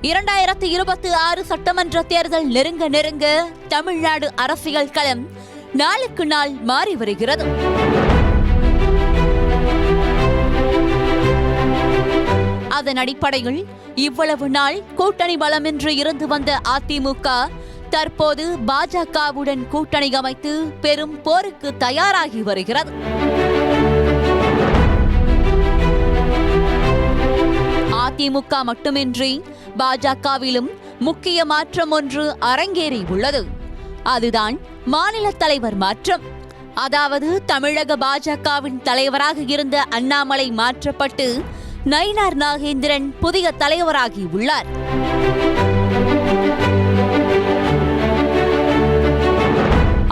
2026 சட்டமன்ற தேர்தல் நெருங்க தமிழ்நாடு அரசியல் களம் நாளுக்கு நாள் மாறி வருகிறது. அதன் அடிப்படையில் இவ்வளவு நாள் கூட்டணி பலமின்றி இருந்து வந்த அதிமுக தற்போது பாஜகவுடன் கூட்டணி அமைத்து பெரும் போருக்கு தயாராகி வருகிறது. அதிமுக மட்டுமின்றி பாஜகவிலும் முக்கிய மாற்றம் ஒன்று அரங்கேறி உள்ளது. அதுதான் மாநில தலைவர் மாற்றம். அதாவது தமிழக பாஜகவின் தலைவராக இருந்த அண்ணாமலை மாற்றப்பட்டு நயினார் நாகேந்திரன் புதிய தலைவராகி உள்ளார்.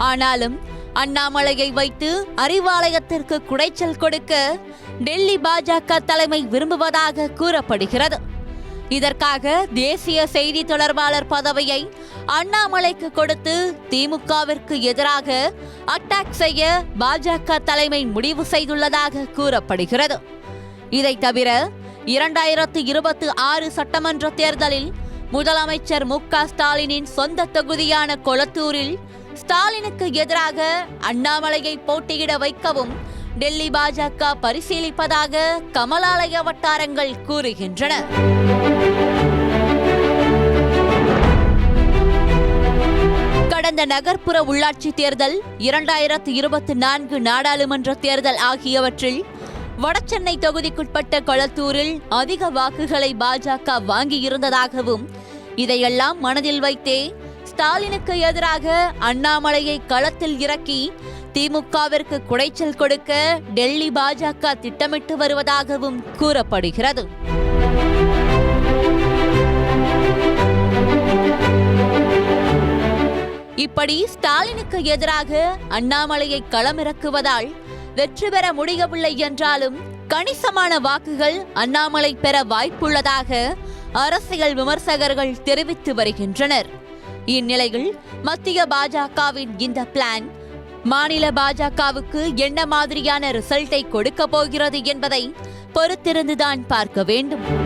ஆனாலும் அண்ணாமலையை வைத்து அறிவாலயத்திற்கு குடைச்சல் கொடுக்க டெல்லி பாஜக தலைமை விரும்புவதாக கூறப்படுகிறது. இதற்காக தேசிய செய்தி தொடர்பாளர் பதவியை அண்ணாமலைக்கு கொடுத்து திமுகவிற்கு எதிராக அட்டாக் செய்ய பாஜக தலைமை முடிவு செய்துள்ளதாக கூறப்படுகிறது. இதை தவிர 2026 சட்டமன்ற தேர்தலில் முதலமைச்சர் மு.க. ஸ்டாலினின் சொந்த தொகுதியான கொளத்தூரில் ஸ்டாலினுக்கு எதிராக அண்ணாமலையை போட்டியிட வைக்கவும் டெல்லி பாஜக பரிசீலிப்பதாக கமலாலய வட்டாரங்கள் கூறுகின்றன. கடந்த நகர்ப்புற உள்ளாட்சி தேர்தல், 2024 நாடாளுமன்ற தேர்தல் ஆகியவற்றில் வடசென்னை தொகுதிக்குட்பட்ட கொளத்தூரில் அதிக வாக்குகளை பாஜக வாங்கியிருந்ததாகவும் இதையெல்லாம் மனதில் வைத்தே ஸ்டாலினுக்கு எதிராக அண்ணாமலையை களத்தில் இறக்கி திமுகவிற்கு குடைச்சல் கொடுக்க டெல்லி பாஜக திட்டமிட்டு வருவதாகவும் கூறப்படுகிறது. இப்படி ஸ்டாலினுக்கு எதிராக அண்ணாமலையை களமிறக்குவதால் வெற்றி பெற முடியவில்லை என்றாலும் கணிசமான வாக்குகள் அண்ணாமலை பெற வாய்ப்புள்ளதாக அரசியல் விமர்சகர்கள் தெரிவித்து வருகின்றனர். இந்நிலையில் மத்திய பாஜகவின் இந்த பிளான் மாநில பாஜகவுக்கு என்ன மாதிரியான ரிசல்ட்டை கொடுக்க போகிறது என்பதை பொறுத்திருந்துதான் பார்க்க வேண்டும்.